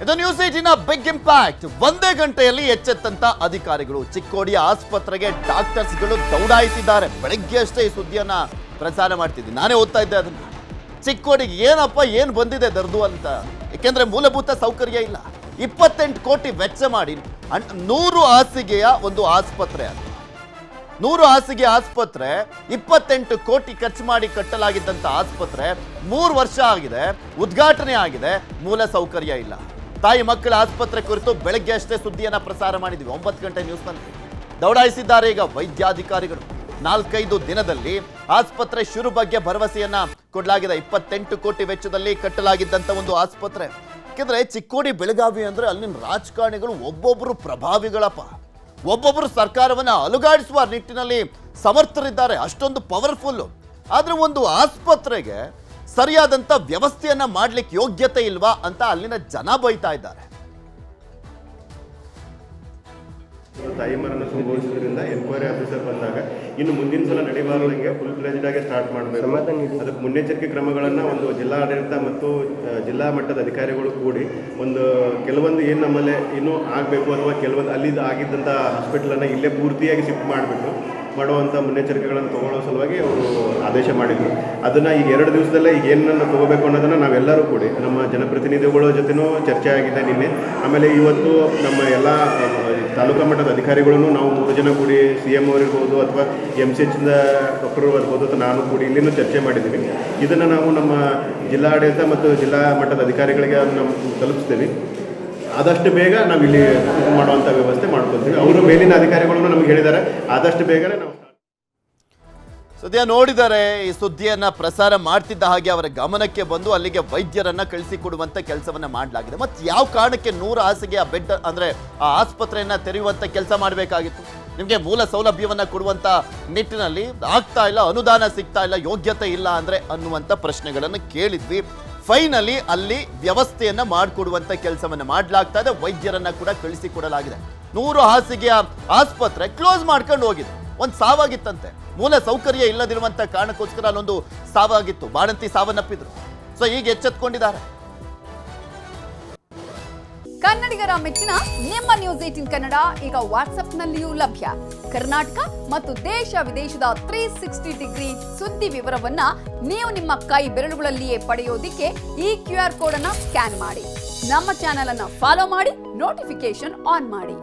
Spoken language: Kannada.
ಇದು ನ್ಯೂಸ್ 18 ಬಿಗ್ ಇಂಪ್ಯಾಕ್ಟ್. ಒಂದೇ ಗಂಟೆಯಲ್ಲಿ ಎಚ್ಚೆತ್ತಂತ ಅಧಿಕಾರಿಗಳು ಚಿಕ್ಕೋಡಿಯ ಆಸ್ಪತ್ರೆಗೆ ಡಾಕ್ಟರ್ಸ್ಗಳು ದೌಡಾಯಿಸಿದ್ದಾರೆ. ಬೆಳಗ್ಗೆ ಅಷ್ಟೇ ಈ ಸುದ್ದಿಯನ್ನ ಪ್ರಸಾರ ಮಾಡ್ತಿದ್ದೀನಿ, ನಾನೇ ಓದ್ತಾ ಇದ್ದೆ ಅದನ್ನ. ಚಿಕ್ಕೋಡಿಗೆ ಏನಪ್ಪ ಏನು ಬಂದಿದೆ ದರ್ದು ಅಂತ, ಯಾಕೆಂದ್ರೆ ಮೂಲಭೂತ ಸೌಕರ್ಯ ಇಲ್ಲ. 28 ಕೋಟಿ ವೆಚ್ಚ ಮಾಡಿ 100 ಹಾಸಿಗೆಯ ಒಂದು ಆಸ್ಪತ್ರೆ, 100 ಹಾಸಿಗೆ ಆಸ್ಪತ್ರೆ, 28 ಕೋಟಿ ಖರ್ಚು ಮಾಡಿ ಕಟ್ಟಲಾಗಿದ್ದಂತ ಆಸ್ಪತ್ರೆ 3 ವರ್ಷ ಆಗಿದೆ, ಉದ್ಘಾಟನೆ ಆಗಿದೆ, ಮೂಲ ಸೌಕರ್ಯ ಇಲ್ಲ. ತಾಯಿ ಮಕ್ಕಳ ಆಸ್ಪತ್ರೆ ಕುರಿತು ಬೆಳಗ್ಗೆ ಅಷ್ಟೇ ಸುದ್ದಿಯನ್ನ ಪ್ರಸಾರ ಮಾಡಿದ್ವಿ 9 ಗಂಟೆ ನ್ಯೂಸ್ನಲ್ಲಿ. ದೌಡಾಯಿಸಿದ್ದಾರೆ ಈಗ ವೈದ್ಯಾಧಿಕಾರಿಗಳು. 4-5 ದಿನದಲ್ಲಿ ಆಸ್ಪತ್ರೆ ಶುರು ಬಗ್ಗೆ ಭರವಸೆಯನ್ನ ಕೊಡಲಾಗಿದೆ. 28 ಕೋಟಿ ವೆಚ್ಚದಲ್ಲಿ ಕಟ್ಟಲಾಗಿದ್ದಂತ ಒಂದು ಆಸ್ಪತ್ರೆ. ಯಾಕೆಂದ್ರೆ ಚಿಕ್ಕೋಡಿ ಬೆಳಗಾವಿ ಅಂದ್ರೆ ಅಲ್ಲಿನ ರಾಜಕಾರಣಿಗಳು ಒಬ್ಬೊಬ್ಬರು ಪ್ರಭಾವಿಗಳಪ್ಪ, ಒಬ್ಬೊಬ್ಬರು ಸರ್ಕಾರವನ್ನ ಅಲುಗಾಡಿಸುವ ನಿಟ್ಟಿನಲ್ಲಿ ಸಮರ್ಥರಿದ್ದಾರೆ, ಅಷ್ಟೊಂದು ಪವರ್ಫುಲ್. ಆದ್ರೆ ಒಂದು ಆಸ್ಪತ್ರೆಗೆ ಸರಿಯಾದಂತ ವ್ಯವಸ್ಥೆಯನ್ನ ಮಾಡ್ಲಿಕ್ಕೆ ಯೋಗ್ಯತೆ ಇಲ್ವಾ ಅಂತ ಅಲ್ಲಿನ ಜನ ಬೈತಾ ಇದ್ದಾರೆ. ತಾಯಿ ಮರಣ ಸಂಭವಿಸಿದ್ರಿಂದ ಎನ್ಕ್ವೈರಿ ಆಫೀಸರ್ ಬಂದಾಗ ಇನ್ನು ಮುಂದಿನ ಸಲ ನಡೆಯಬಾರದಂಗೆ ಫುಲ್ ಫ್ಲೆಜ್ಡ್ ಆಗಿ ಸ್ಟಾರ್ಟ್ ಮಾಡಬೇಕು. ಅದಕ್ಕೆ ಮುನ್ನೆಚ್ಚರಿಕೆ ಕ್ರಮಗಳನ್ನು ಒಂದು ಜಿಲ್ಲಾಡಳಿತ ಮತ್ತು ಜಿಲ್ಲಾ ಮಟ್ಟದ ಅಧಿಕಾರಿಗಳು ಕೂಡಿ ಕೆಲವೊಂದು ಏನು ನಮ್ಮಲ್ಲೇ ಇನ್ನೂ ಆಗಬೇಕು ಅಥವಾ ಕೆಲವೊಂದು ಅಲ್ಲಿ ಆಗಿದ್ದಂಥ ಹಾಸ್ಪಿಟಲನ್ನು ಇಲ್ಲೇ ಪೂರ್ತಿಯಾಗಿ ಶಿಫ್ಟ್ ಮಾಡುವಂಥ ಮುನ್ನೆಚ್ಚರಿಕೆಗಳನ್ನು ತಗೊಳ್ಳೋ ಸಲುವಾಗಿ ಅವರು ಆದೇಶ ಮಾಡಿದರು. ಅದನ್ನು ಈಗ 2 ದಿವಸದಲ್ಲೇ ಈಗ ಏನನ್ನು ತೊಗೋಬೇಕು ಅನ್ನೋದನ್ನು ನಾವೆಲ್ಲರೂ ಕೂಡಿ ನಮ್ಮ ಜನಪ್ರತಿನಿಧಿಗಳ ಜೊತೆನೂ ಚರ್ಚೆ ಆಗಿದೆ ನಿನ್ನೆ. ಆಮೇಲೆ ಇವತ್ತು ನಮ್ಮ ಎಲ್ಲ ತಾಲೂಕಾ ಮಟ್ಟದ ಅಧಿಕಾರಿಗಳನ್ನು ನಾವು 3 ಜನ ಕೂಡಿ CM ಅವರಿರ್ಬೋದು ಅಥವಾ MCH ಡಾಕ್ಟರ್ ಇರ್ಬೋದು ಅಥವಾ ನಾನು ಕೂಡಿ ಇಲ್ಲಿನೂ ಚರ್ಚೆ ಮಾಡಿದ್ದೀವಿ. ಇದನ್ನು ನಾವು ನಮ್ಮ ಜಿಲ್ಲಾಡಳಿತ ಮತ್ತು ಜಿಲ್ಲಾ ಮಟ್ಟದ ಅಧಿಕಾರಿಗಳಿಗೆ ನಾವು ತಲುಪಿಸ್ತೀವಿ. ಆದಷ್ಟು ಬೇಗ ನಾವು ಇಲ್ಲಿ ಮಾಡುವಂಥ ವ್ಯವಸ್ಥೆ ಮಾಡ್ಕೊಳ್ತೀವಿ. ಅವರು ಮೇಲಿನ ಅಧಿಕಾರಿಗಳನ್ನು ನಮಗೆ ಹೇಳಿದ್ದಾರೆ, ಆದಷ್ಟು ಬೇಗನೆ ನಾವು ಸದ್ಯ ನೋಡಿದರೆ ಈ ಸುದ್ದಿಯನ್ನ ಪ್ರಸಾರ ಮಾಡ್ತಿದ್ದ ಹಾಗೆ ಅವರ ಗಮನಕ್ಕೆ ಬಂದು ಅಲ್ಲಿಗೆ ವೈದ್ಯರನ್ನ ಕಳಿಸಿಕೊಡುವಂತ ಕೆಲಸವನ್ನ ಮಾಡಲಾಗಿದೆ. ಮತ್ತೆ ಯಾವ ಕಾರಣಕ್ಕೆ 100 ಹಾಸಿಗೆಯ ಬೆಡ್ ಅಂದ್ರೆ ಆ ಆಸ್ಪತ್ರೆಯನ್ನ ತೆರೆಯುವಂತ ಕೆಲಸ ಮಾಡಬೇಕಾಗಿತ್ತು? ನಿಮಗೆ ಮೂಲ ಸೌಲಭ್ಯವನ್ನ ಕೊಡುವಂತ ನಿಟ್ಟಿನಲ್ಲಿ ಆಗ್ತಾ ಇಲ್ಲ, ಅನುದಾನ ಸಿಗ್ತಾ ಇಲ್ಲ, ಯೋಗ್ಯತೆ ಇಲ್ಲ ಅಂದ್ರೆ ಅನ್ನುವಂತ ಪ್ರಶ್ನೆಗಳನ್ನು ಕೇಳಿದ್ವಿ. ಫೈನಲಿ ಅಲ್ಲಿ ವ್ಯವಸ್ಥೆಯನ್ನ ಮಾಡಿಕೊಡುವಂತ ಕೆಲಸವನ್ನ ಮಾಡಲಾಗ್ತಾ ಇದೆ. ವೈದ್ಯರನ್ನ ಕೂಡ ಕಳಿಸಿಕೊಡಲಾಗಿದೆ. 100 ಹಾಸಿಗೆಯ ಆಸ್ಪತ್ರೆ ಕ್ಲೋಸ್ ಮಾಡ್ಕೊಂಡು ಹೋಗಿದೆ. ಒಂದು ಸಾವಾಗಿತ್ತಂತೆ, ಮೂಲ ಸೌಕರ್ಯ ಇಲ್ಲದಿರುವಂತ ಕಾರಣಕ್ಕೋಸ್ಕರ ಅಲ್ಲೊಂದು ಸಾವಾಗಿತ್ತು, ಬಾಣಂತಿ ಸಾವನ್ನಪ್ಪಿದ್ರು. ಸೊ ಈಗ ಎಚ್ಚೆತ್ಕೊಂಡಿದ್ದಾರೆ. ಕನ್ನಡಿಗರ ಮೆಚ್ಚಿನ ನಿಮ್ಮ ನ್ಯೂಸ್ 18 ಕನ್ನಡ ಈಗ ವಾಟ್ಸ್ಆಪ್ನಲ್ಲಿಯೂ ಲಭ್ಯ. ಕರ್ನಾಟಕ ಮತ್ತು ದೇಶ ವಿದೇಶದ 360 ಡಿಗ್ರಿ ಸುದ್ದಿ ವಿವರವನ್ನ ನೀವು ನಿಮ್ಮ ಕೈ ಬೆರಳುಗಳಲ್ಲಿಯೇ ಪಡೆಯೋದಿಕ್ಕೆ ಈ QR ಕೋಡ್ ಅನ್ನ ಸ್ಕ್ಯಾನ್ ಮಾಡಿ. ನಮ್ಮ ಚಾನೆಲ್ ಅನ್ನ ಫಾಲೋ ಮಾಡಿ, ನೋಟಿಫಿಕೇಶನ್ ಆನ್ ಮಾಡಿ.